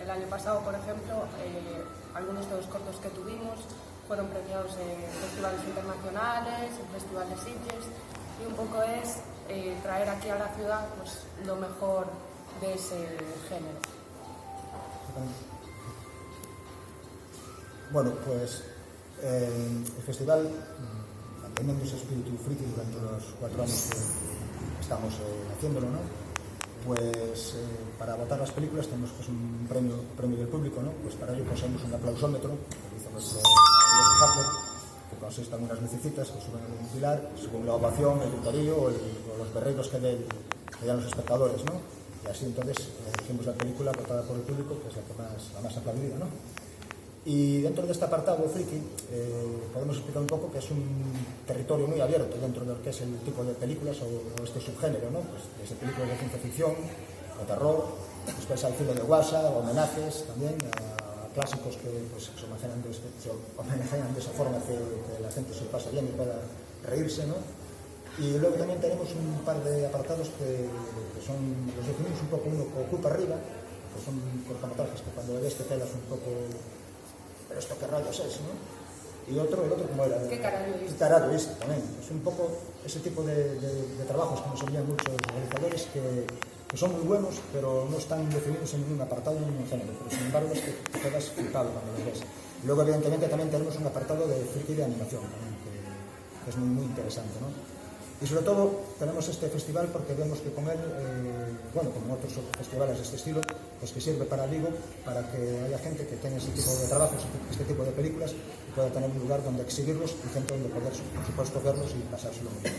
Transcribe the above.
El año pasado, por ejemplo, algunos de los cortos que tuvimos fueron premiados en festivales internacionales, en festivales Sitges, y un poco es traer aquí a la ciudad pues, lo mejor de ese género. Bueno, pues el festival, manteniendo ese espíritu friki durante los 4 años que estamos haciéndolo, ¿no? Pues para votar las películas tenemos pues, un premio del público, ¿no? Pues para ello poseemos un aplausómetro que hizo nuestro hacker, que consiste en unas lucecitas que suben en un pilar según la ovación, el gritorío o los berreiros que dan los espectadores, ¿no? Y así entonces elegimos la película votada por el público, que es la más aplaudida, ¿no? Y dentro de este apartado friki podemos explicar un poco que es un territorio muy abierto dentro de lo que es el tipo de películas o este subgénero, ¿no? Pues desde películas de ciencia ficción, de terror, después al cine de guasa, homenajes también a clásicos que pues, se homenajean de esa forma que la gente se pasa bien y pueda reírse, ¿no? Y luego también tenemos un par de apartados que son, los definimos un poco, uno que ocupa arriba, que son cortometrajes que cuando ves te pelas un poco, pero esto qué rayos es, ¿no? Y el otro como era... ¿Qué carallo es? ¿Qué carallo es? También. Es un poco ese tipo de trabajos que nos envían muchos realizadores que son muy buenos, pero no están definidos en ningún apartado ni en ningún género, pero sin embargo es que te quedas flipado cuando los ves. Y luego evidentemente también tenemos un apartado de friki de animación también, que es muy, muy interesante, ¿no? Y sobre todo tenemos este festival porque vemos que con él, bueno, como otros festivales de este estilo, pues que sirve para Vigo, para que haya gente que tenga ese tipo de trabajos, este tipo de películas, y pueda tener un lugar donde exhibirlos y gente donde poder, por supuesto, verlos y pasárselo muy bien.